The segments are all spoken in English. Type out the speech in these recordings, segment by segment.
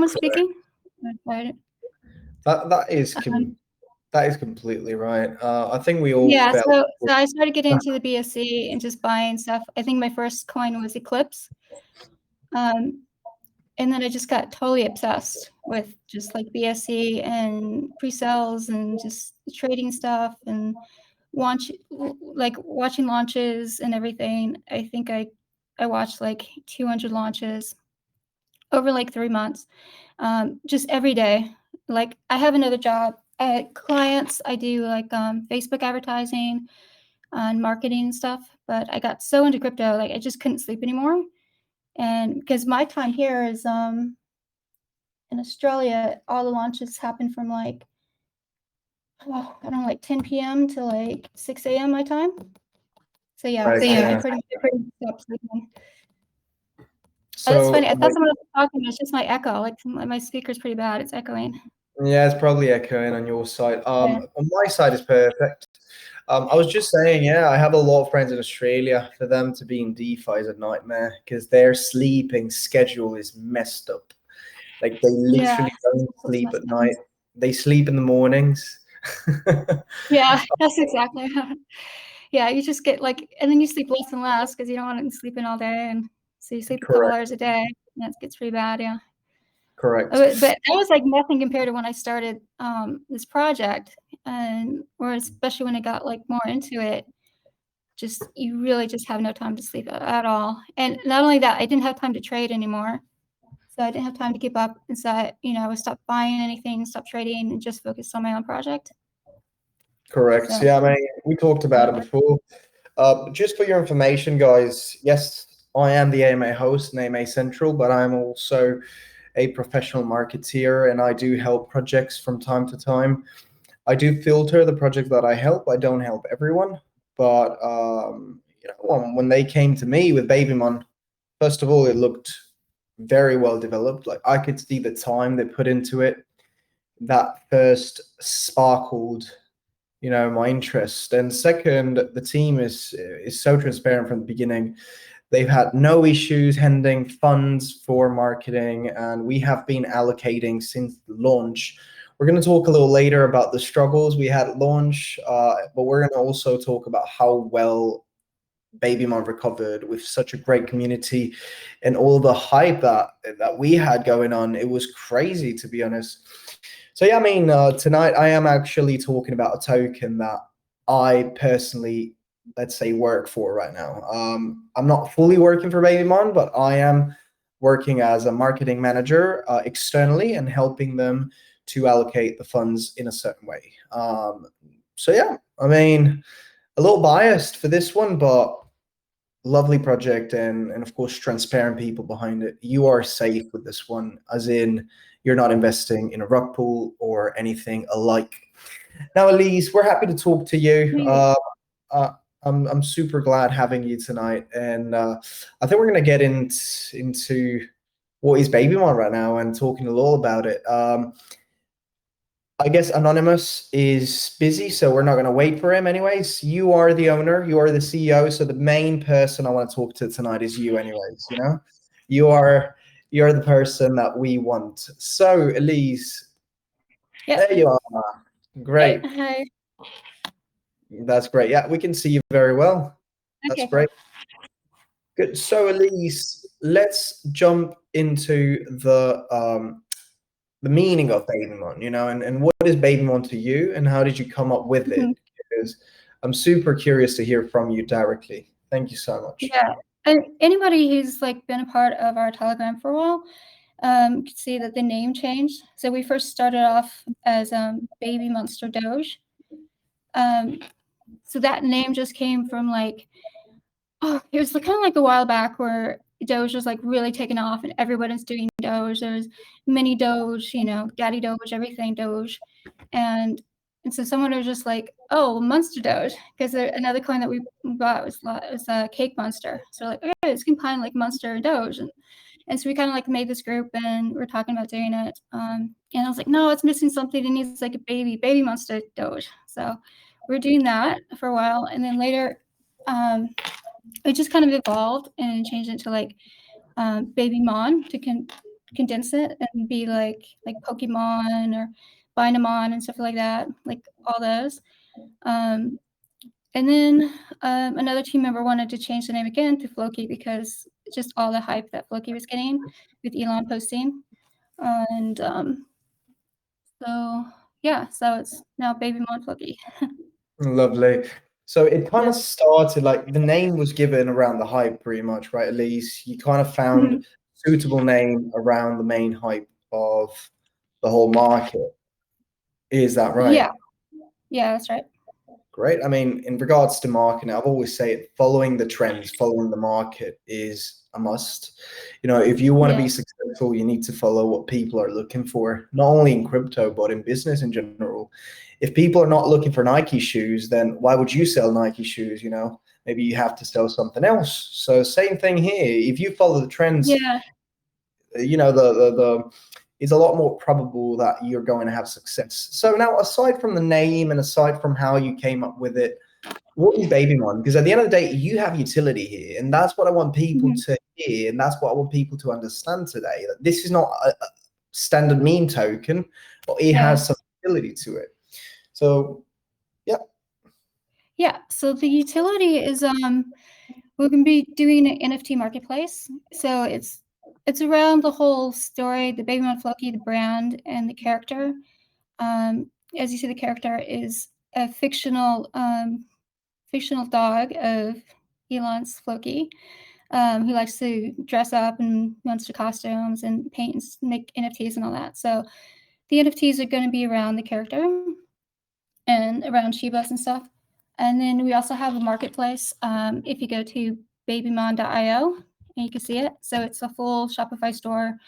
someone speaking? That is completely right. I think we all Yeah, felt. so I started getting into the BSC and just buying stuff. I think my first coin was Eclipse. And then I just got totally obsessed with just like BSC and pre-sales and just trading stuff and watching launches and everything. I think I watched like 200 launches over like 3 months, just every day. Like I have another job. Clients, I do like Facebook advertising and marketing and stuff. But I got so into crypto, like I just couldn't sleep anymore. And because my time here is in Australia, all the launches happen from like, I don't know, like 10 p.m. to like 6 a.m. my time. So yeah, Right, I pretty stopped sleeping. So It's funny. I thought someone was talking. It's just my echo. Like my speaker's pretty bad. It's echoing. Yeah, it's probably echoing on your side. On my side is perfect. I was just saying, yeah, I have a lot of friends in Australia. For them to be in DeFi is a nightmare because their sleeping schedule is messed up. Like they literally don't sleep at night. They sleep in the mornings. Yeah, that's exactly. Yeah, you just get like, and then you sleep less and less because you don't want to sleep in all day, and so you sleep a couple hours a day. And that gets pretty bad. Yeah. Correct. But that was like nothing compared to when I started this project, or especially when I got like more into it. Just you really just have no time to sleep at all. And not only that, I didn't have time to trade anymore. So I didn't have time to keep up. And so I stopped buying anything, stopped trading, and just focused on my own project. Correct. So, yeah, I mean, we talked about it before. Just for your information, guys, yes, I am the AMA host in AMA Central, but I'm also a professional marketeer, and I do help projects from time to time. I do filter the project that I help. I don't help everyone, but when they came to me with BABYMON, first of all, it looked very well developed. Like I could see the time they put into it. That first sparkled, my interest. And second, the team is so transparent from the beginning. They've had no issues handling funds for marketing, and we have been allocating since the launch. We're going to talk a little later about the struggles we had at launch, but we're going to also talk about how well BABYMON recovered with such a great community and all the hype that we had going on. It was crazy, to be honest. So yeah, I mean, tonight I am actually talking about a token that I personally, let's say, work for right now. I'm not fully working for BABYMON, but I am working as a marketing manager externally and helping them to allocate the funds in a certain way. So yeah, I mean, a little biased for this one, but lovely project and of course transparent people behind it. You are safe with this one, as in you're not investing in a rug pool or anything alike. Now, Elise, we're happy to talk to you. I'm super glad having you tonight, and I think we're gonna get into what is BABYMON right now and talking a little about it. I guess Anonymous is busy, so we're not going to wait for him anyways. You are the owner, you are the CEO, so the main person I want to talk to tonight is you anyways, You are the person that we want. So, Elise, there you are. Great. Hi. That's great. Yeah, we can see you very well. That's Okay. great. Good. So, Elise, let's jump into the meaning of BABYMON, and what is BABYMON to you, and how did you come up with it? Because I'm super curious to hear from you directly. Thank you so much. Yeah, and anybody who's like been a part of our Telegram for a while can see that the name changed. So we first started off as Baby Monster Doge. So that name just came from like, it was kind of like a while back where Doge was like really taking off and everybody's doing Doge. There's mini Doge, Daddy Doge, everything Doge. And so someone was just like, oh, Monster Doge, because another coin that we got was a Cake Monster. So like, okay, it's combined like Monster and Doge. And so we kind of like made this group and we're talking about doing it. And I was like, no, it's missing something. It needs like a baby Monster Doge. So we're doing that for a while. And then later, it just kind of evolved and changed it to like BABYMON to condense it and be like Pokemon or BABYMON and stuff like that, like all those. And then another team member wanted to change the name again to FLOKI because just all the hype that FLOKI was getting with Elon posting. And so yeah, so it's now BABYMON FLOKI. Lovely. So it kind Yeah. of started like the name was given around the hype pretty much, right? At least you kind of found suitable name around the main hype of the whole market. Is that right? Yeah. Yeah, that's right. Great. I mean, in regards to marketing, I've always said following the trends, following the market is a must. You know, if you want to Yeah. be successful, you need to follow what people are looking for, not only in crypto, but in business in general. If people are not looking for Nike shoes, then why would you sell Nike shoes? You know, maybe you have to sell something else. So same thing here. If you follow the trends, Yeah. you know, the it's a lot more probable that you're going to have success. So now, aside from the name and aside from how you came up with it, what is BABYMON? Because at the end of the day, you have utility here, and that's what I want people Mhm. to hear, and that's what I want people to understand today. That this is not a standard meme token, but it Yeah. has some utility to it. So, yeah. Yeah. So the utility is we're gonna be doing an NFT marketplace. So it's around the whole story, the BABYMON FLOKI, the brand, and the character. As you see, the character is a fictional dog of Elon's FLOKI, who likes to dress up and wants to costumes and paint and make NFTs and all that. So the NFTs are going to be around the character and around Shibas and stuff. And then we also have a marketplace. If you go to babymon.io, and you can see it. So it's a full Shopify store.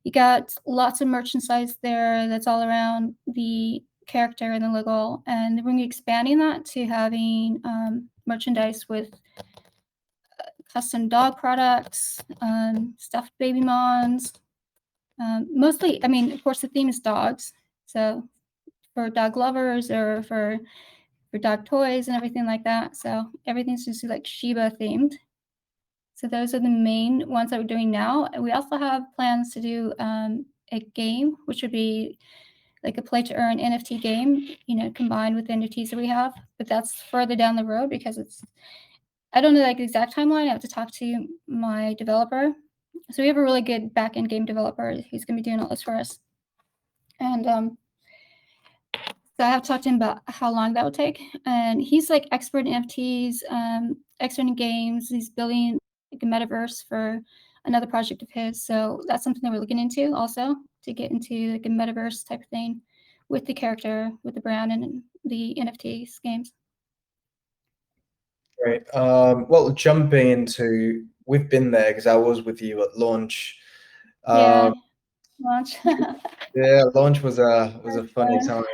You got lots of merchandise there that's all around the character and the logo. And we're going to be expanding that to having merchandise with custom dog products, stuffed BABYMONs. Mostly, I mean, of course, the theme is dogs. So for dog lovers or for dog toys and everything like that. So everything's just like Shiba themed. So those are the main ones that we're doing now. We also have plans to do a game, which would be like a play to earn NFT game, you know, combined with the NFTs that we have. But that's further down the road because I don't know like the exact timeline. I have to talk to my developer. So we have a really good back-end game developer. He's going to be doing all this for us. And so I have to talk to him about how long that will take. And he's like expert in NFTs, expert in games. He's building like a metaverse for another project of his. So that's something that we're looking into also to get into like a metaverse type of thing with the character, with the brand, and the NFTs games. Great. Well, jumping into, we've been there because I was with you at launch. Yeah, Um, launch. yeah, launch was a funny time.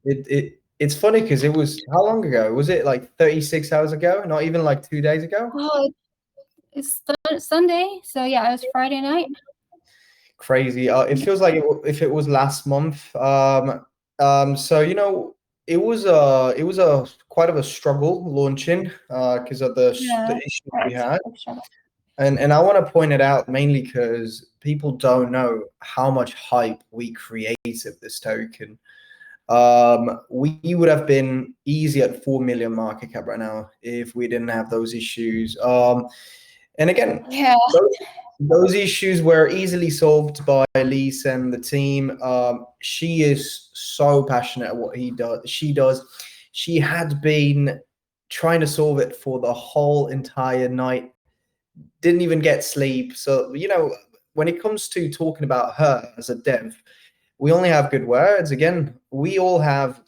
It's funny because it was how long ago? Was it like 36 hours ago? Not even like 2 days ago? Oh, it's Sunday, so yeah, it was Friday night. Crazy. It feels like if it was last month. So you know, it was a quite of a struggle launching because of the Yeah, issues we right. had. And I want to point it out mainly because people don't know how much hype we created this token. We would have been easy at 4 million market cap right now if we didn't have those issues. And again, Yeah, those issues were easily solved by Elise and the team. She is so passionate at what she does. She had been trying to solve it for the whole entire night, didn't even get sleep. So, you know, when it comes to talking about her as a dev, we only have good words. Again, we all have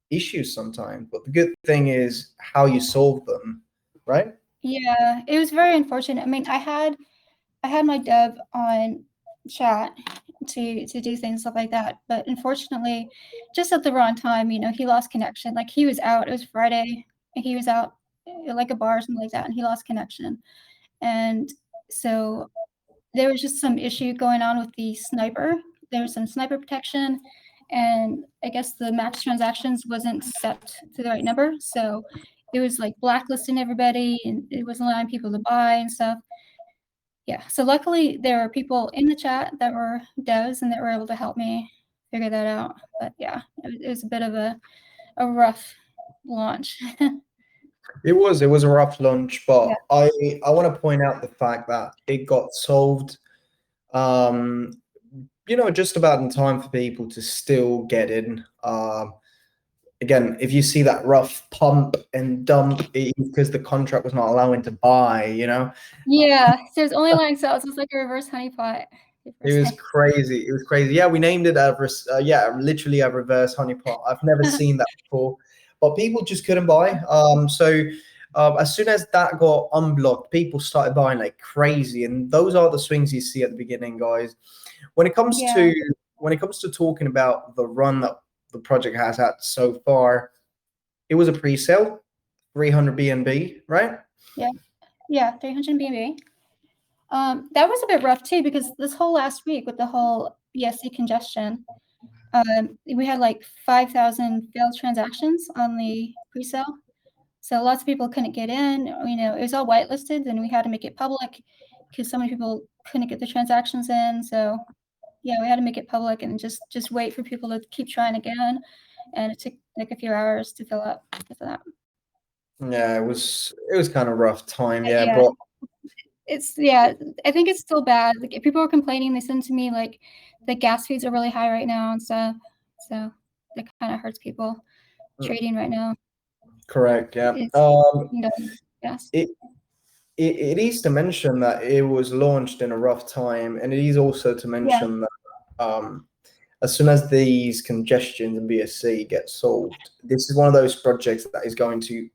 issues sometimes, but the good thing is how you solve them, right? yeah, it was very unfortunate. I mean, I had my dev on chat to do things stuff like that, but unfortunately, just at the wrong time, you know, he lost connection. Like he was out. It was Friday, and he was out like a bar or something like that, and he lost connection. And so there was just some issue going on with the sniper. There was some sniper protection, and I guess the max transactions wasn't set to the right number. So it was like blacklisting everybody, and it wasn't allowing people to buy and stuff. yeah, so luckily there were people in the chat that were devs and that were able to help me figure that out. But yeah, it was a bit of a rough launch. It was a rough launch, but Yeah. I want to point out the fact that it got solved, just about in time for people to still get in. Again, if you see that rough pump and dump, it's because the contract was not allowing to buy, Yeah, so it's only like so it's like a reverse honeypot. It was crazy. It was crazy. Yeah, we named it literally a reverse honeypot. I've never seen that before, but people just couldn't buy. As soon as that got unblocked, people started buying like crazy, and those are the swings you see at the beginning, guys. When it comes Yeah. to talking about the run that the project has had so far, it was a pre-sale, 300 BNB, right? Yeah, 300 BNB. That was a bit rough too because this whole last week with the whole BSC congestion, we had like 5,000 failed transactions on the pre-sale. So lots of people couldn't get in. It was all whitelisted, and we had to make it public because so many people couldn't get the transactions in. So yeah, we had to make it public and just wait for people to keep trying again. And it took like a few hours to fill up because of that. Yeah, it was kind of rough time. Yeah, Yeah. but I think it's still bad. Like if people are complaining, they send to me like the gas fees are really high right now and stuff. So that kind of hurts people trading right now. Correct. Yeah. Yes. It is to mention that it was launched in a rough time, and it is also to mention that as soon as these congestions and BSC get solved, this is one of those projects that is going to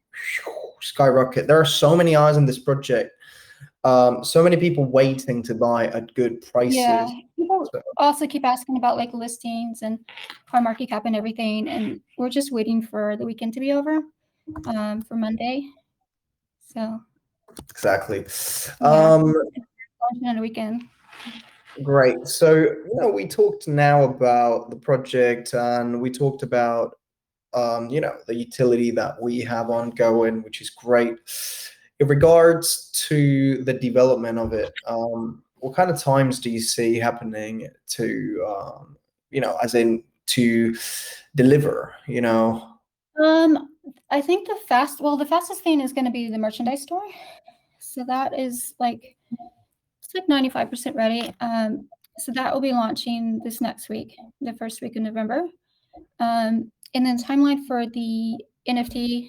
skyrocket. There are so many eyes on this project, so many people waiting to buy at good prices. Yeah, people also keep asking about like listings and our market cap and everything, and we're just waiting for the weekend to be over for Monday. So exactly. on a weekend. Great. So, we talked now about the project, and we talked about, the utility that we have ongoing, which is great. In regards to the development of it, what kind of times do you see happening to, as in to deliver, I think the fastest thing is going to be the merchandise store. So that is like, it's like 95% ready. So that will be launching this next week, the first week of November. And then timeline for the NFT,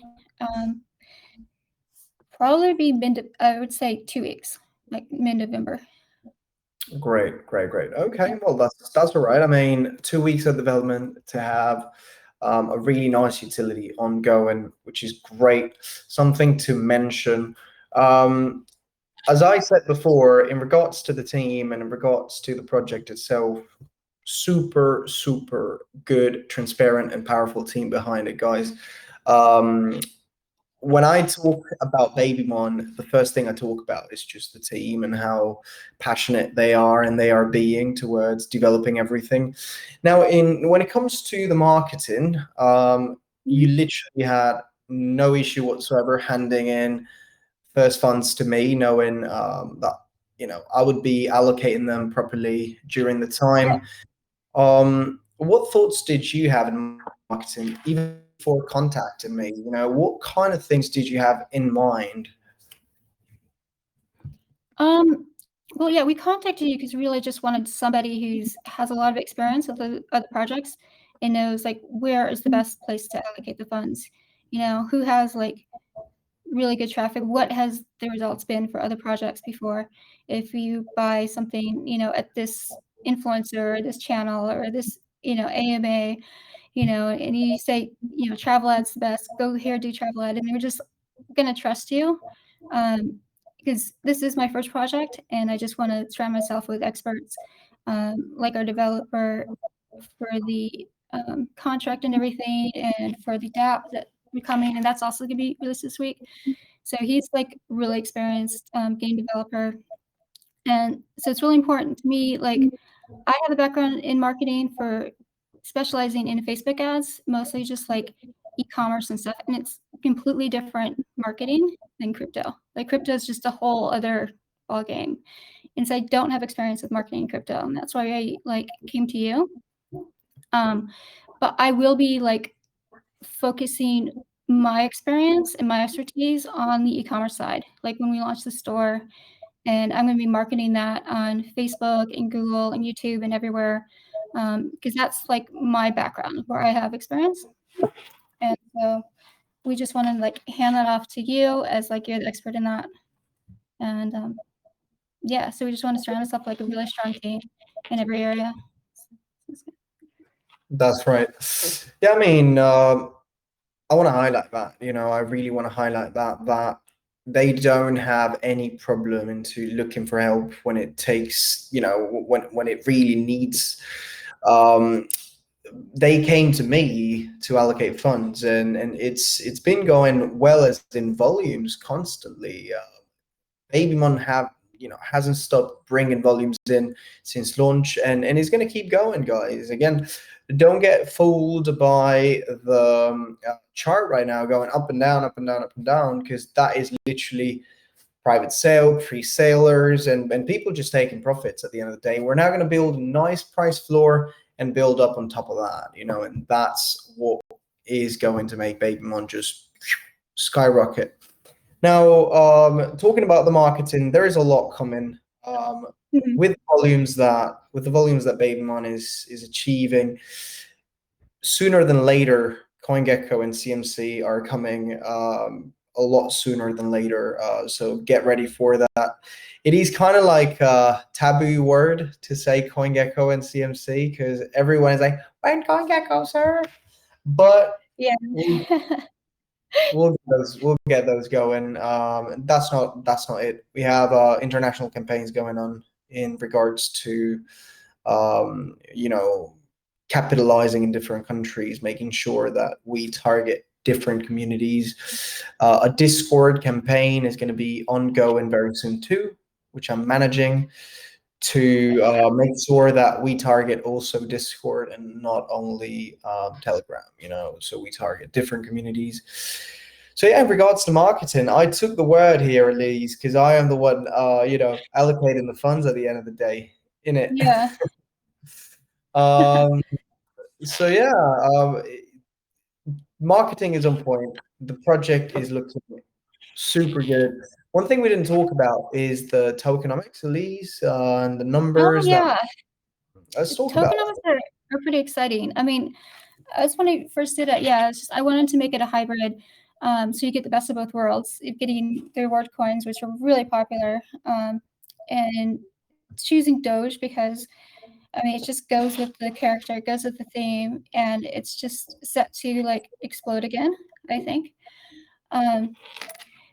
probably be I would say 2 weeks, like mid-November. Great. Okay, well, that's all right. I mean, 2 weeks of development to have a really nice utility ongoing, which is great. Something to mention. As I said before, in regards to the team and in regards to the project itself, super, super good, transparent, and powerful team behind it, guys. When I talk about BABYMON, the first thing I talk about is just the team and how passionate they are and they are being towards developing everything. Now, when it comes to the marketing, you literally had no issue whatsoever handing in first funds to me, knowing that I would be allocating them properly during the time. What thoughts did you have in marketing, even before contacting me? What kind of things did you have in mind? Well, yeah, we contacted you because we really just wanted somebody who has a lot of experience with the other projects and knows like where is the best place to allocate the funds. Who has like really good traffic, what has the results been for other projects before. If you buy something, at this influencer or this channel or this, AMA, and you say, Travladd's the best, go here, do Travladd, and they're just gonna trust you. Because this is my first project and I just want to surround myself with experts, like our developer for the contract and everything, and for the DApp that we're coming, and that's also gonna be released this week. So he's like really experienced game developer, and so it's really important to me. Like I have a background in marketing for specializing in Facebook ads, mostly just like e-commerce and stuff, and it's completely different marketing than crypto. Like crypto is just a whole other ball game, And so I don't have experience with marketing crypto, and that's why I like came to you. But I will be like focusing my experience and my expertise on the e-commerce side. Like when we launch the store, and I'm going to be marketing that on Facebook and Google and YouTube and everywhere, because that's like my background where I have experience. And so we just want to like hand that off to you as like you're the expert in that. And yeah, so we just want to surround ourselves like a really strong team in every area. That's right. Yeah, I mean, I want to highlight that. I really want to highlight that they don't have any problem into looking for help when it takes, when it really needs. They came to me to allocate funds, and it's been going well as in volumes constantly. BABYMON hasn't stopped bringing volumes in since launch, and it's going to keep going, guys. Again, don't get fooled by the chart right now going up and down, up and down, up and down, because that is literally private sale, pre-salers, and people just taking profits at the end of the day. We're now going to build a nice price floor and build up on top of that, and that's what is going to make BABYMON just skyrocket. Now, talking about the marketing, there is a lot coming with the volumes that BABYMON is achieving. Sooner than later, CoinGecko and CMC are coming a lot sooner than later. So get ready for that. It is kind of like a taboo word to say CoinGecko and CMC because everyone is like, when CoinGecko, sir? But yeah. We'll get those going. That's not it. We have international campaigns going on in regards to capitalizing in different countries, making sure that we target different communities. A Discord campaign is going to be ongoing very soon too, which I'm managing to make sure that we target also Discord and not only Telegram, so we target different communities. So yeah, in regards to marketing, I took the word here, Elise, because I am the one, allocating the funds at the end of the day, innit? Yeah. So yeah, marketing is on point. The project is looking super good. One thing we didn't talk about is the tokenomics, Elise, and the numbers. Yeah. Let's talk about Tokenomics are pretty exciting. I mean, that's when I first did it. Yeah, I wanted to make it a hybrid, so you get the best of both worlds. You're getting the reward coins, which are really popular, and choosing Doge because, I mean, it just goes with the character, it goes with the theme, and it's just set to like explode again, I think.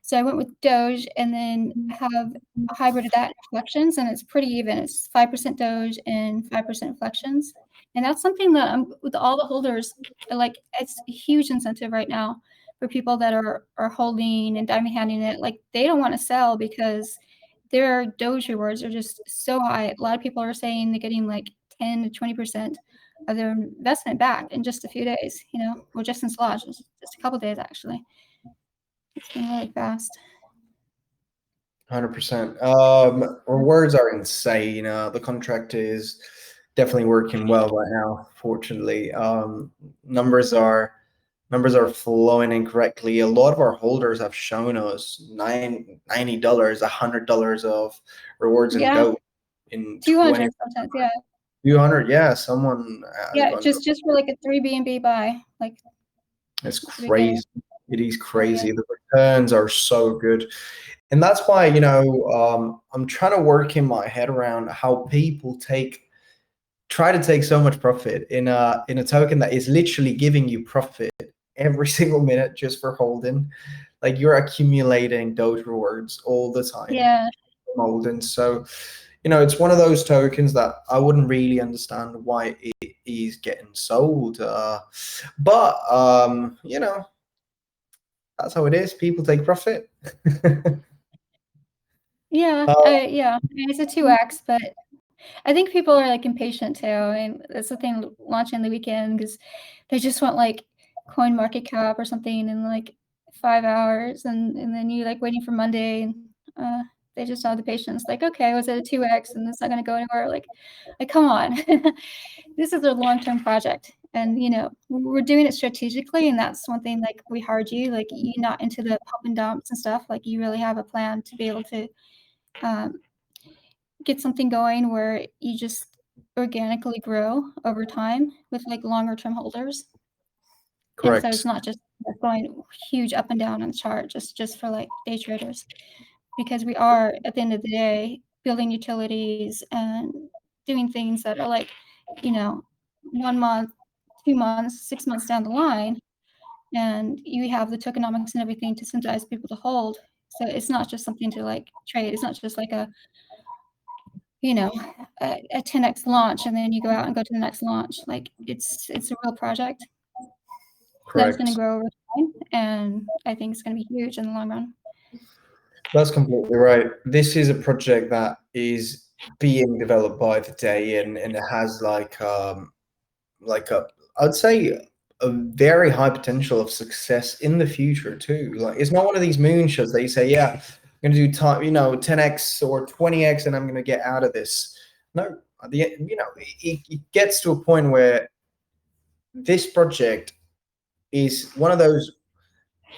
So I went with Doge and then have a hybrid of that and Flexions, and it's pretty even. It's 5% Doge and 5% Flexions. And that's something that with all the holders, like it's a huge incentive right now for people that are holding and diamond handing it. Like they don't want to sell because their Doge rewards are just so high. A lot of people are saying they're getting like 10 to 20% of their investment back in just a few days, or just since launch, just a couple days actually. It's been really fast. 100%. Rewards are insane. The contract is definitely working well right now. Fortunately, numbers are flowing in correctly. A lot of our holders have shown us $90, $100 of rewards and Doge in 200 sometimes, yeah. 200. Yeah, someone. Yeah, just for like a 3 BNB buy, like. It's crazy. It is crazy. Yeah. The returns are so good. And that's why, I'm trying to work in my head around how people try to take so much profit in a token that is literally giving you profit every single minute just for holding. Like you're accumulating Doge rewards all the time. Yeah. Holding. So, it's one of those tokens that I wouldn't really understand why it is getting sold. But that's how it is. People take profit. Yeah, yeah. It's a 2x, but I think people are like impatient too, and that's the thing launching the weekend because they just want like coin market cap or something in like 5 hours, and then you like waiting for Monday, and they just don't have the patience. Like, okay, was it a 2x and it's not going to go anywhere? Like come on. This is a long-term project, and we're doing it strategically, and that's one thing. Like, we hired you, like, you're not into the pump and dumps and stuff. Like, you really have a plan to be able to get something going where you just organically grow over time with like longer term holders. Correct. And so it's not just going huge up and down on the chart just for like day traders, because we are at the end of the day building utilities and doing things that are like 1 month, 2 months, 6 months down the line, and you have the tokenomics and everything to incentivize people to hold. So it's not just something to like trade. It's not just like a 10x launch and then you go out and go to the next launch. Like, it's a real project. Correct. That's going to grow over time, and I think it's going to be huge in the long run. That's completely right. This is a project that is being developed by the day, and it has I'd say a very high potential of success in the future too. Like, it's not one of these moonshots that you say, yeah, I'm going to do 10x or 20x and I'm going to get out of this. No, it gets to a point where this project is one of those,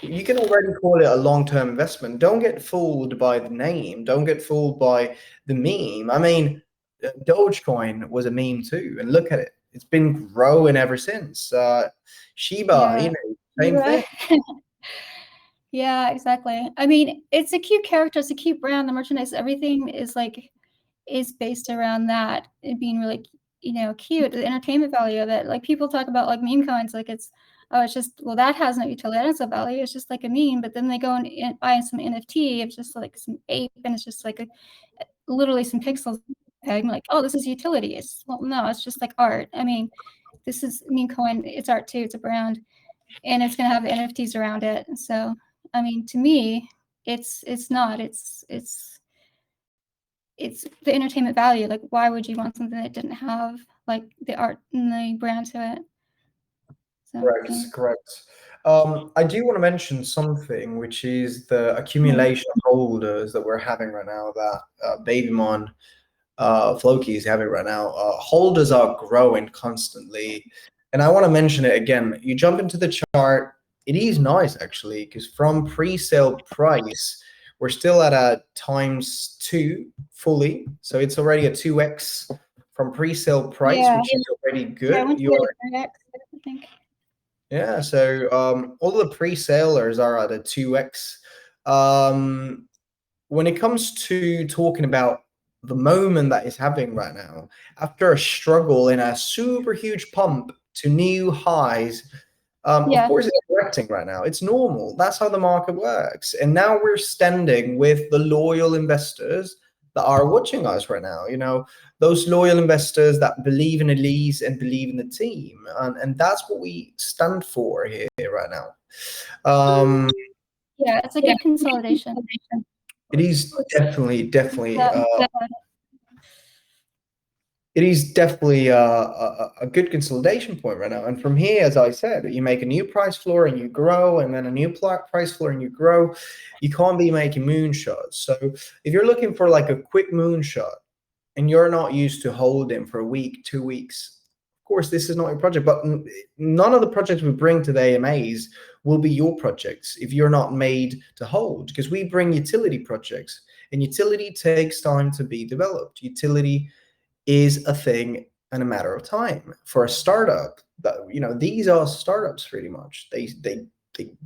you can already call it a long-term investment. Don't get fooled by the name. Don't get fooled by the meme. I mean, Dogecoin was a meme too, and look at it. It's been growing ever since. Shiba, same thing. Yeah, exactly. I mean, it's a cute character, it's a cute brand. The merchandise, everything is based around that, it being really, cute. The entertainment value of it. Like, people talk about like meme coins, like it's just, well, that has no utility, that has no value. It's just like a meme. But then they go and buy some NFT. It's just like some ape, and it's just like literally some pixels. I'm like, oh, this is utility. Well, no, it's just like art. I mean, this is meme coin. It's art too. It's a brand, and it's going to have NFTs around it. So, I mean, to me, it's not. It's the entertainment value. Like, why would you want something that didn't have like the art and the brand to it? So, Correct, yeah. correct. I do want to mention something, which is the accumulation of holders that we're having right now, that BABYMON FLOKI is having right now. Holders are growing constantly. And I want to mention it again. You jump into the chart, it is nice actually, because from pre-sale price, we're still at a ×2 fully. So it's already a 2x from pre-sale price, which is already good. Yeah, I went to it at 3x, I think. Yeah, so all the pre-salers are at a 2x. When it comes to talking about the moment that is happening right now, after a struggle in a super huge pump to new highs, of course it's correcting right now. It's normal. That's how the market works. And now we're standing with the loyal investors that are watching us right now. Those loyal investors that believe in Elise and believe in the team. And that's what we stand for here right now. Yeah, it's a good consolidation. It is definitely it is definitely a good consolidation point right now. And from here, as I said, you make a new price floor and you grow, and then a new price floor and you grow. You can't be making moonshots. So if you're looking for like a quick moonshot and you're not used to holding for a week, 2 weeks, of course, this is not your project. But none of the projects we bring to the AMAs will be your projects if you're not made to hold, because we bring utility projects, and utility takes time to be developed. Utility is a thing and a matter of time for a startup. That these are startups pretty much. They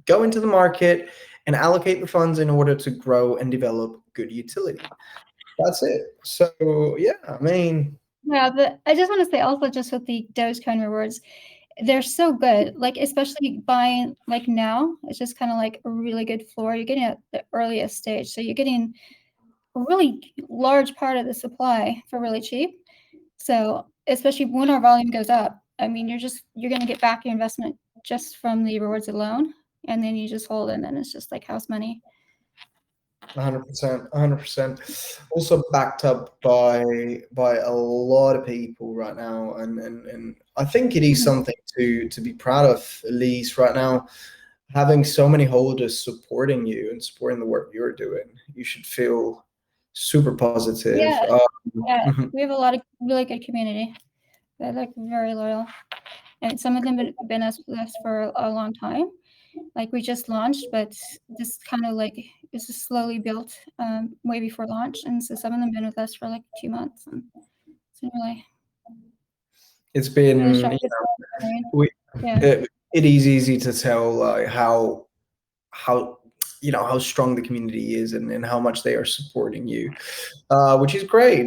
go into the market and allocate the funds in order to grow and develop good utility. That's it. So yeah, I mean, yeah, but I just want to say also, just with the Dogecoin rewards, they're so good. Like, especially buying like now, it's just kind of like a really good floor. You're getting at the earliest stage, so you're getting a really large part of the supply for really cheap. So especially when our volume goes up, I mean, you're going to get back your investment just from the rewards alone, and then you just hold it, and then it's just like house money. 100%, 100%. Also backed up by a lot of people right now, and I think it is something to be proud of, Elise, right now. Having so many holders supporting you and supporting the work you're doing, you should feel super positive. Yeah, yeah. Mhm. We have a lot of really good community. They're like very loyal, and some of them been with us for a long time. Like we just launched, but this kind of like this is slowly built way before launch, and so some of them been with us for like 2 months, and it's been It's really been, strong. I mean, we, yeah, it is easy to tell how how strong the community is, and how much they are supporting you, which is great.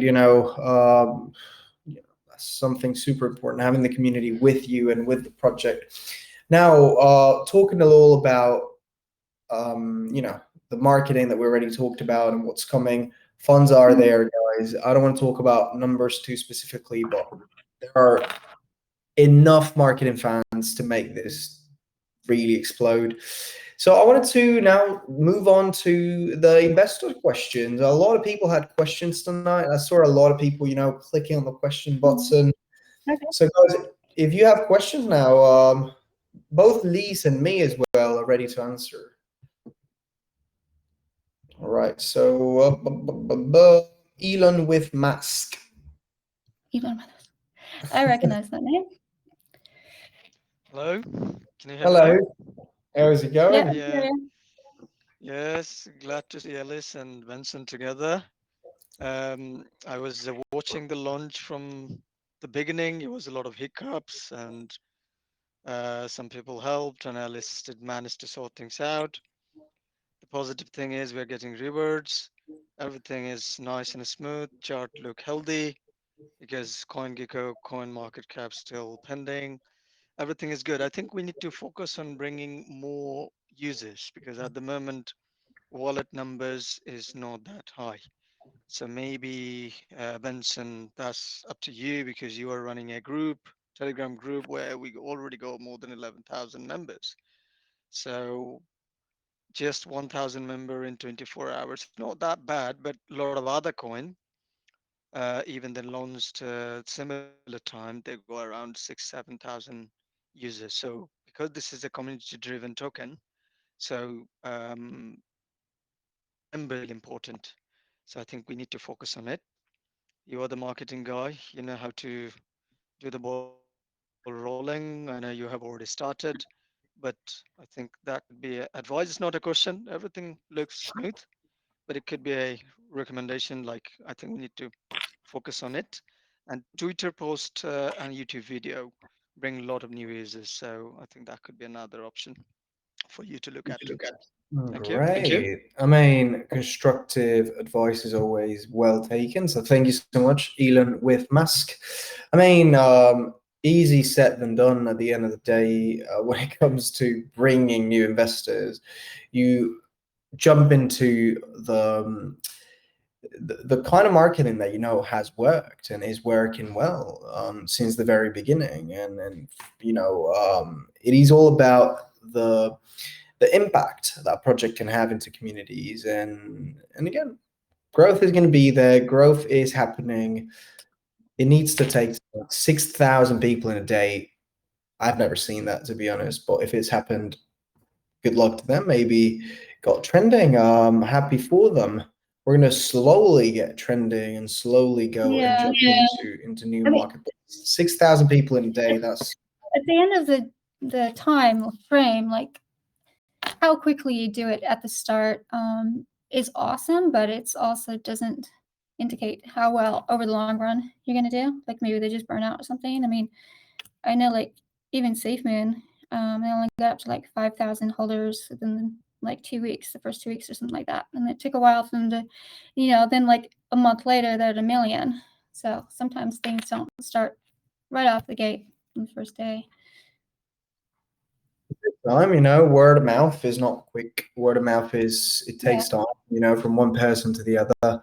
That's something super important, having the community with you and with the project. Now, talking a little about the marketing that we already talked about and what's coming. Funds are Mhm. there, guys. I don't want to talk about numbers too specifically, but there are enough marketing fans to make this really explode. So I wanted to now move on to the investor questions. A lot of people had questions tonight. I saw a lot of people, clicking on the question button. Okay. So guys, if you have questions now, both Lise and me as well are ready to answer. All right. So Elon with mask. Elon Musk. I recognize that name. Hello, can you hear me Hello. now? How's it Yeah, going? Yeah, yes, glad to see Alice and Vincent together. I was watching the launch from the beginning. It was a lot of hiccups, and some people helped, and Alice did manage to sort things out. The positive thing is we're getting rewards. Everything is nice and smooth. Chart look healthy because CoinGecko, Coin Market Cap still pending. Everything is good. I think we need to focus on bringing more users because at the moment wallet numbers is not that high. So maybe Benson, that's up to you because you are running a group, Telegram group where we already got more than 11,000 members. So just 1,000 member in 24 hours, not that bad, but a lot of other coin, even they launched similar time, they go around 7,000 users. So because this is a community-driven token, so members really important. So I think we need to focus on it. You are the marketing guy. You know how to do the ball rolling. I know you have already started, but I think that could be advice. It's not a question. Everything looks smooth, but it could be a recommendation. Like I think we need to focus on it. And Twitter post and YouTube video bring a lot of new users. So I think that could be another option for you to look at. Thank you. Great. I mean, constructive advice is always well taken. So thank you so much, Elon with mask. I mean, easy said than done at the end of the day. When it comes to bringing new investors, you jump into the kind of marketing that has worked and is working well since the very beginning, and it is all about the impact that project can have into communities, and again, growth is going to be there. Growth is happening. It needs to take 6,000 people in a day. I've never seen that, to be honest, but if it's happened, good luck to them. Maybe got trending. Happy for them. We're gonna slowly get trending and slowly go and yeah. jump into new I mean, marketplaces. 6,000 people in a day. That's at the end of the time frame, like how quickly you do it at the start is awesome, but it's also doesn't indicate how well over the long run you're gonna do. Like maybe they just burn out or something. I mean, I know like even SafeMoon, they only got up to like 5,000 holders within like 2 weeks, the first 2 weeks or something like that, and it took a while for them to, then like a month later they're at 1 million. So sometimes things don't start right off the gate on the first day. time. Word of mouth is not quick. Word of mouth it Yeah. takes time. From one person to the other.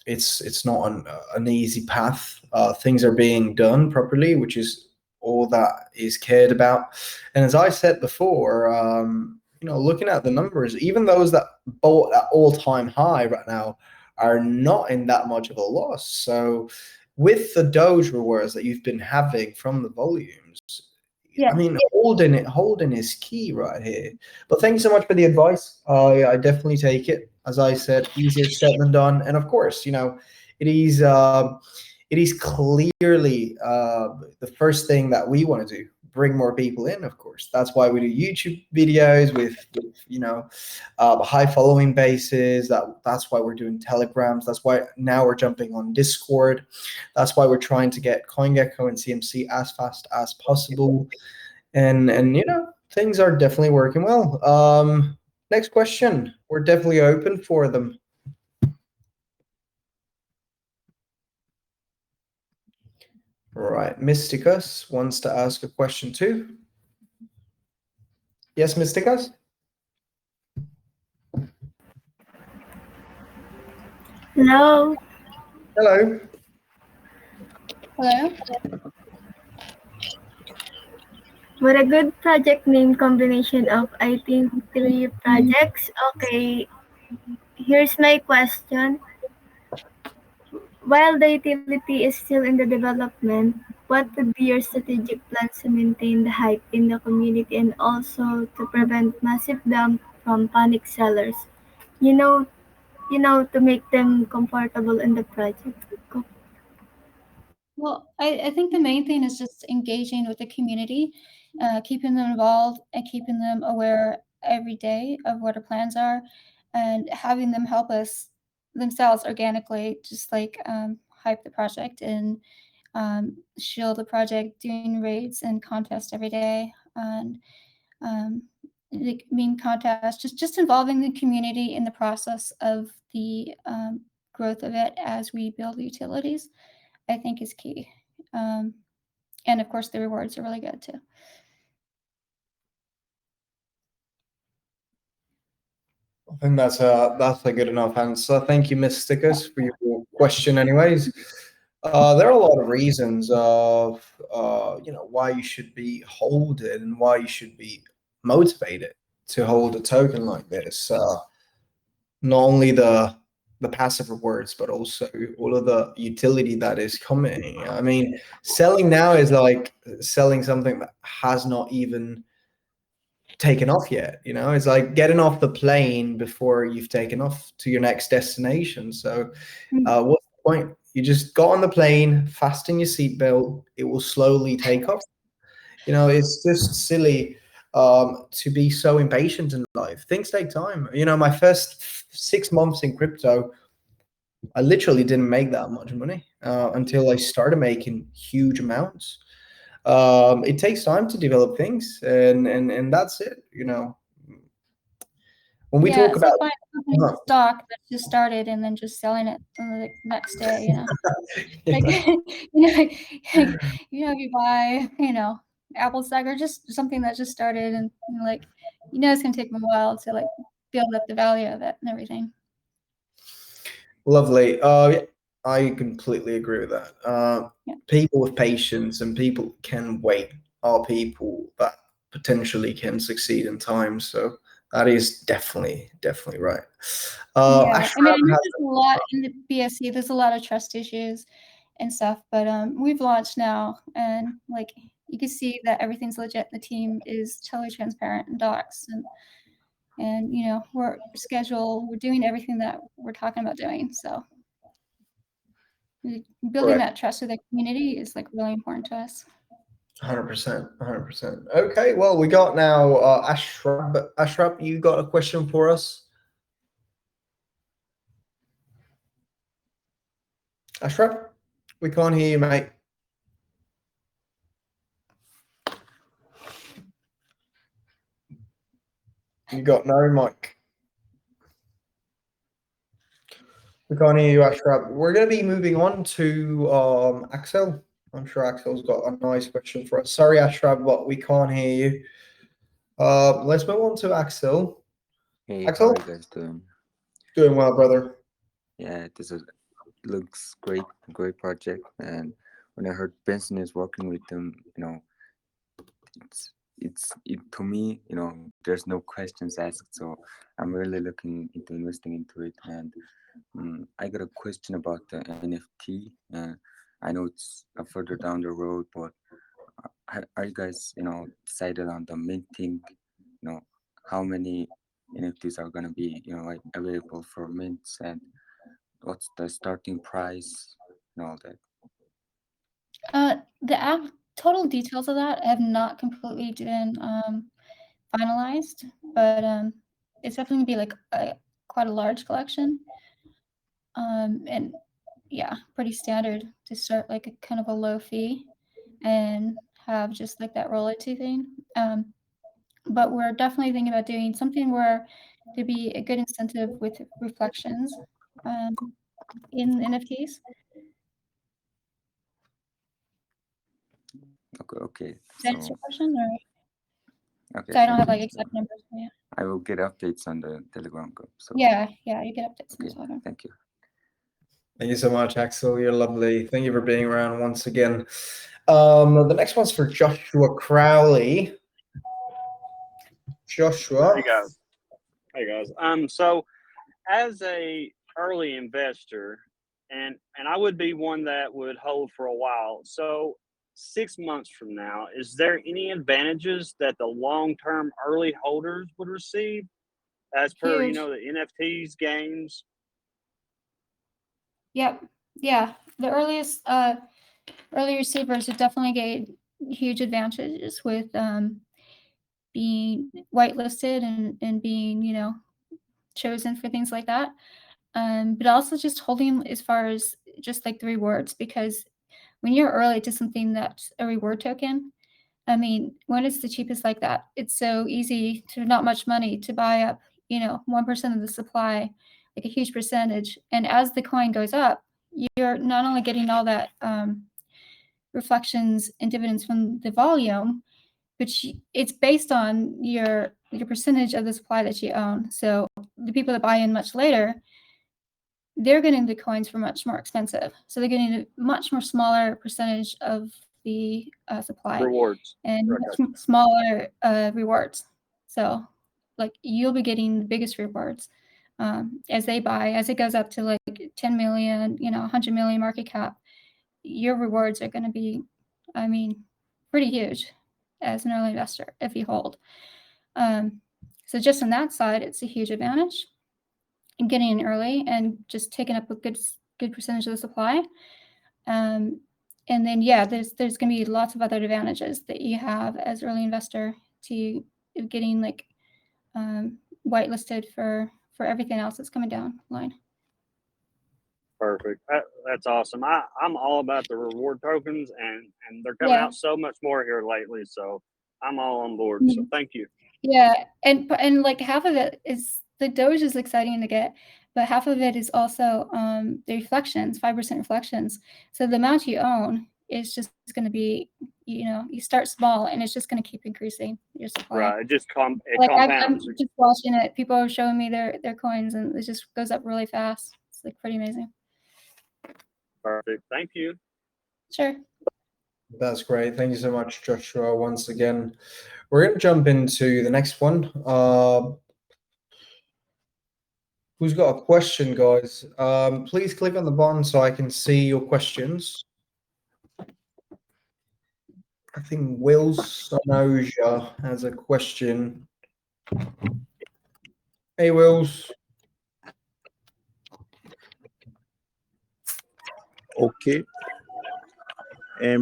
It's not an easy path. Things are being done properly, which is all that is cared about. And as I said before, looking at the numbers, even those that bought at all-time high right now are not in that much of a loss. So with the Doge rewards that you've been having from the volumes, Yeah. I mean, holding is key right here. But thank you so much for the advice. I definitely take it. as I said, easier said than done. And of course, it is it is clearly the first thing that we want to do, bring more people in. Of course, that's why we do YouTube videos with high following bases. That's why we're doing telegrams. That's why now we're jumping on Discord. That's why we're trying to get CoinGecko and CMC as fast as possible. And things are definitely working well. Next question. We're definitely open for them. All right, Mysticus wants to ask a question too. Yes, Mysticus? Hello. Hello. Hello? What a good project name combination of, I think, three projects. Okay, here's my question. While the utility is still in the development, what would be your strategic plans to maintain the hype in the community and also to prevent massive dump from panic sellers? You know, to make them comfortable in the project. Well, I think the main thing is just engaging with the community, keeping them involved and keeping them aware every day of what our plans are, and having them help us themselves organically, just like hype the project and shield the project, doing raids and contests every day, and um, like meme contests, just involving the community in the process of the growth of it as we build the utilities, I think is key. And of course, the rewards are really good too. I think that's a good enough answer. Thank you, Mysticus, for your question. Anyways, there are a lot of reasons of why you should be holding and why you should be motivated to hold a token like this. Not only the passive rewards, but also all of the utility that is coming. I mean, selling now is like selling something that has not even taken off yet. It's like getting off the plane before you've taken off to your next destination. So what's the point? You just got on the plane, fasten your seatbelt, it will slowly take off. It's just silly to be so impatient in life. Things take time. My first 6 months in crypto, I literally didn't make that much money until I started making huge amounts. It takes time to develop things, and that's it. When we talk It's about like buying a company stock that just started and then just selling it the next day. Like you buy Apple stock or just something that just started, and it's gonna take them a while to like build up the value of it and everything. Lovely. Yeah, I completely agree with that. Yeah. People with patience and people who can wait are people that potentially can succeed in time. So that is definitely right. Yeah, I mean, I Ashram know has there's a lot in the BSC. There's a lot of trust issues and stuff, but we've launched now, and like you can see that everything's legit. The team is totally transparent and docs, and we're scheduled. We're doing everything that we're talking about doing. So building correct. that trust with the community is like really important to us. 100%, 100%. Okay, well, we got now Ashrab. Ashrab, you got a question for us? Ashrab, we can't hear you, mate. You got no mic. We can't hear you, Ashrab. We're going to be moving on to Axel. I'm sure Axel's got a nice question for us. Sorry, Ashrab, but we can't hear you. Let's move on to Axel. Hey, Axel? how are you guys doing? Doing well, brother. Yeah, looks great project. And when I heard Benson is working with them, it to me, there's no questions asked. So I'm really looking into investing into it. And I got a question about the NFT. I know it's further down the road, but are you guys, decided on the minting? How many NFTs are gonna be, like available for mints, and what's the starting price and all that? The total details of that have not completely been finalized, but it's definitely gonna be like quite a large collection. And yeah, pretty standard to start like a kind of a low fee and have just like that royalty thing. But we're definitely thinking about doing something where there'd be a good incentive with reflections in NFTs. Okay. Does that answer your question? Or Okay, so I don't thank have you. like exact numbers. Yeah. I will get updates on the Telegram group. So Yeah, you get updates on okay, the Telegram. thank you. Thank you so much, Axel. You're lovely. Thank you for being around once again. The next one's for Joshua Crowley. Joshua. Hey guys. So as a early investor, and I would be one that would hold for a while. So 6 months from now, is there any advantages that the long-term early holders would receive as per, Huge. the NFTs gains? Yep. Yeah. The early receivers would definitely get huge advantages with being whitelisted and being, chosen for things like that. But also just holding as far as just like the rewards, because when you're early to something that's a reward token, I mean, when it's the cheapest like that, it's so easy to not much money to buy up, 1% of the supply, like a huge percentage. And as the coin goes up, you're not only getting all that reflections and dividends from the volume, but it's based on your percentage of the supply that you own. So the people that buy in much later, they're getting the coins for much more expensive. So they're getting a much more smaller percentage of the supply Rewards. and Right. much smaller rewards. So like you'll be getting the biggest rewards as they buy, as it goes up to like 10 million, 100 million market cap. Your rewards are going to be, I mean, pretty huge as an early investor if you hold. So just on that side, it's a huge advantage in getting in early and just taking up a good percentage of the supply. And then there's going to be lots of other advantages that you have as early investor to getting like whitelisted for everything else that's coming down the line. Perfect. That's awesome. I'm all about the reward tokens, and they're coming out so much more here lately. So I'm all on board. So thank you. Yeah, and like half of it is the Doge is exciting to get, but half of it is also the reflections, 5% reflections. So the amount you own is just going to be, you start small and it's just going to keep increasing your supply. Right. It just compounds. I'm just watching it. People are showing me their coins, and it just goes up really fast. It's like pretty amazing. Perfect. Thank you. Sure. That's great. Thank you so much, Joshua, once again. We're going to jump into the next one. Who's got a question, guys? Please click on the button so I can see your questions. I think Will Sonoja has a question. Hey, Wills. Okay. I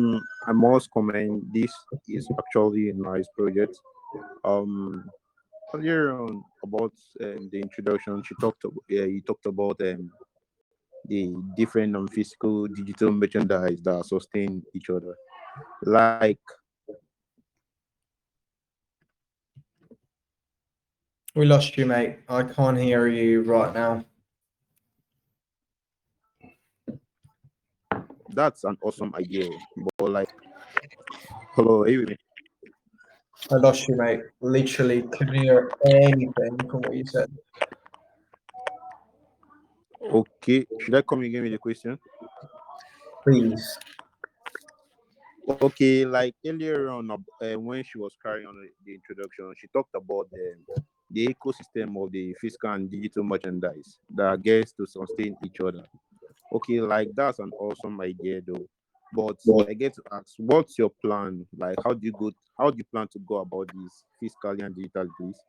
must comment. This is actually a nice project. Earlier on about the introduction, you talked about the different physical digital merchandise that sustain each other. Like, We lost you, mate. I can't hear you right now. that's an awesome idea. But like, hello, are you with me? I lost you, mate. Literally couldn't hear anything from what you said. Okay, should I come again with the question? Please. Okay, like earlier on, when she was carrying on the introduction, she talked about the ecosystem of the physical and digital merchandise that gets to sustain each other. Okay, like that's an awesome idea though. But I get to ask, what's your plan? Like, how do you plan to go about this physically and digitally, please?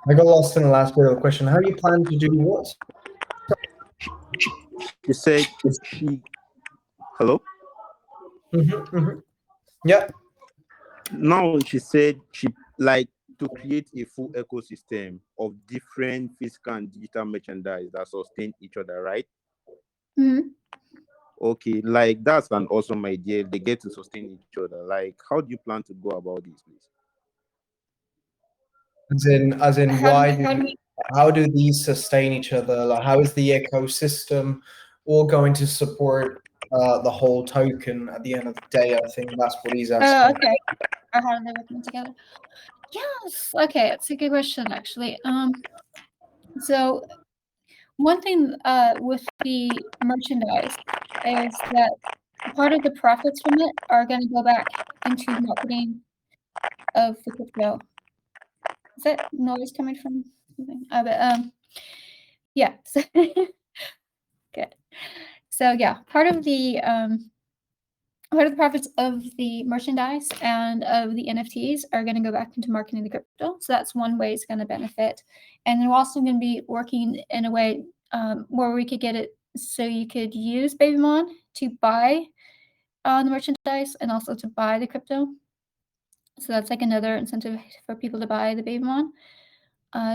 I got lost in the last bit of the question. How do you plan to do what? She said she. Hello. Yeah. No, she said she like to create a full ecosystem of different physical and digital merchandise that sustain each other, right? Mhm. Okay, like that's an awesome idea. They get to sustain each other. Like, how do you plan to go about this, please? As in, How do we how do these sustain each other? Like, how is the ecosystem all going to support the whole token at the end of the day? I think that's what he's asking. okay. Or how do they work together? Yes. Okay, it's a good question actually. So one thing with the merchandise is that part of the profits from it are going to go back into marketing of the crypto. Is that noise coming from something? Yeah. So good. So yeah, part of the profits of the merchandise and of the NFTs are going to go back into marketing the crypto. So that's one way it's going to benefit. And then we're also going to be working in a way where we could get it so you could use BABYMON to buy the merchandise and also to buy the crypto. So that's like another incentive for people to buy the BABYMON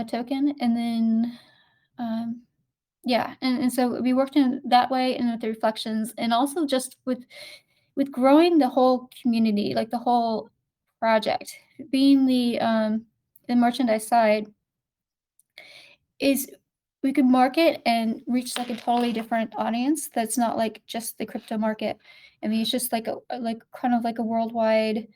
token. And then, yeah, and so we worked in that way and with the reflections and also just with growing the whole community, like the whole project, being the merchandise side is we could market and reach like a totally different audience that's not like just the crypto market. I mean, it's just like kind of like a worldwide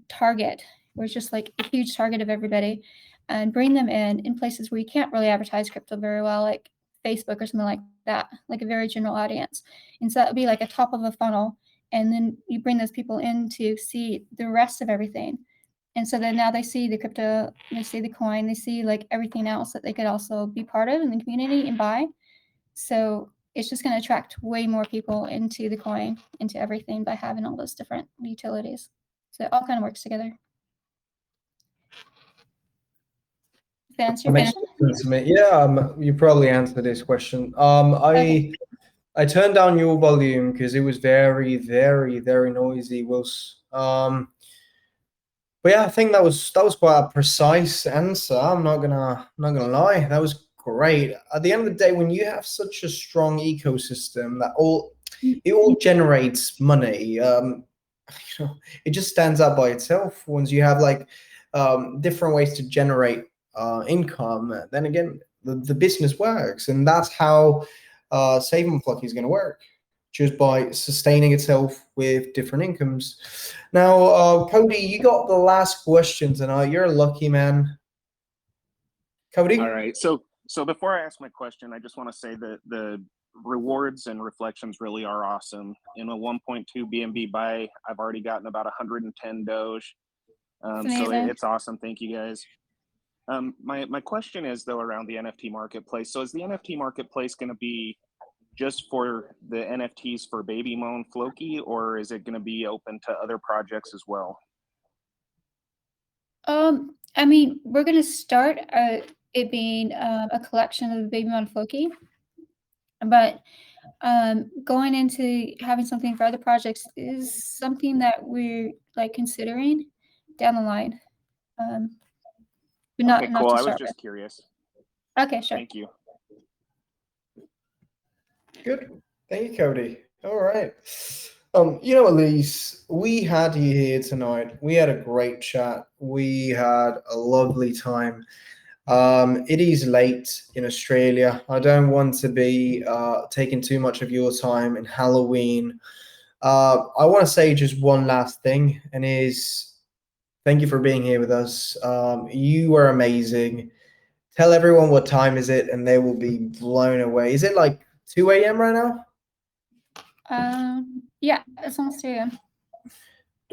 target where it's just like a huge target of everybody and bring them in places where you can't really advertise crypto very well, like Facebook or something like that, like a very general audience. And so that would be like a top of a funnel. And then you bring those people in to see the rest of everything. And so then now they see the crypto, they see the coin, they see like everything else that they could also be part of in the community and buy. So it's just going to attract way more people into the coin, into everything by having all those different utilities. So it all kind of works together. Does that answer your Makes question? sense to me. Yeah, you probably answered this question. Okay. I turned down your volume because it was very, very, very noisy. But yeah, I think that was quite a precise answer. I'm not gonna lie. That was great. At the end of the day, when you have such a strong ecosystem that it all generates money, it just stands out by itself. Once you have like different ways to generate income, then again, the business works, and that's how Saving FLOKI is going to work, just by sustaining itself with different incomes. Now, Cody, you got the last question tonight. You're a lucky man. Cody? All right. So before I ask my question, I just want to say that the rewards and reflections really are awesome. In a 1.2 BNB buy, I've already gotten about 110 Doge. So it's awesome. Thank you guys. My question is though around the NFT marketplace. So is the NFT marketplace going to be just for the NFTs for BABYMON FLOKI, or is it going to be open to other projects as well? I mean, we're going to start it being a collection of the BABYMON FLOKI, but going into having something for other projects is something that we're like considering down the line. But not, okay, not cool. to I was start just with. curious. Okay, sure. Thank you. Good. Thank you, Cody. All right. Elise, we had you here tonight. We had a great chat. We had a lovely time. It is late in Australia. I don't want to be taking too much of your time in Halloween. I want to say just one last thing, and is thank you for being here with us. You were amazing. Tell everyone what time is it, and they will be blown away. Is it like 2 a.m. right now? Yeah, it's almost 2 a.m.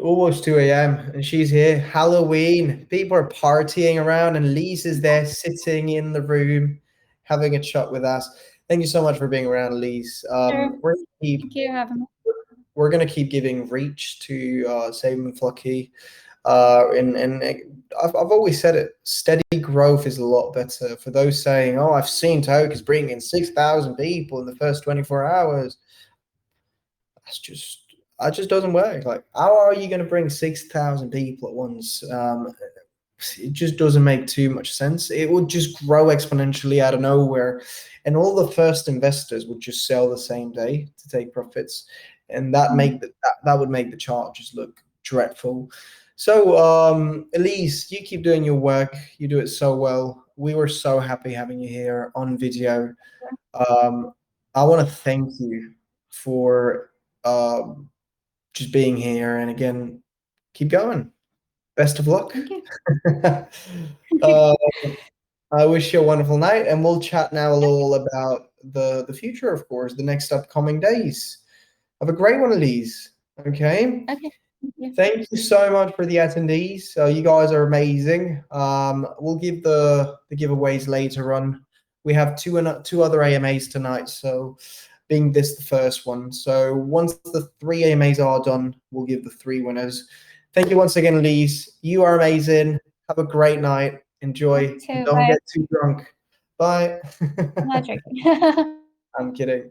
Almost 2 a.m. and she's here. Halloween. People are partying around, and Lise is there sitting in the room having a chat with us. Thank you so much for being around, Lise. Sure. Thank you for having me. We're going to keep giving reach to Saving FLOKI. And I've always said it, steady growth is a lot better. For those saying, oh, I've seen Tokas bring in 6,000 people in the first 24 hours. That just doesn't work. Like, how are you going to bring 6,000 people at once? It just doesn't make too much sense. It would just grow exponentially out of nowhere, and all the first investors would just sell the same day to take profits, and that would make the chart just look dreadful. So, Elise, you keep doing your work. You do it so well. We were so happy having you here on video. I want to thank you for just being here, and again, keep going. Best of luck. Thank you. I wish you a wonderful night, and we'll chat now a little about the future, of course, the next upcoming days. Have a great one, Elise. Okay. Okay. Thank you so much for the attendees. You guys are amazing. We'll give the giveaways later on. We have two other AMAs tonight, so being this the first one. So once the 3 AMAs are done, we'll give the 3 winners. Thank you once again, Elise. You are amazing. Have a great night. Enjoy. Too. Don't Bye. get too drunk. Bye. I'm not drinking. I'm kidding.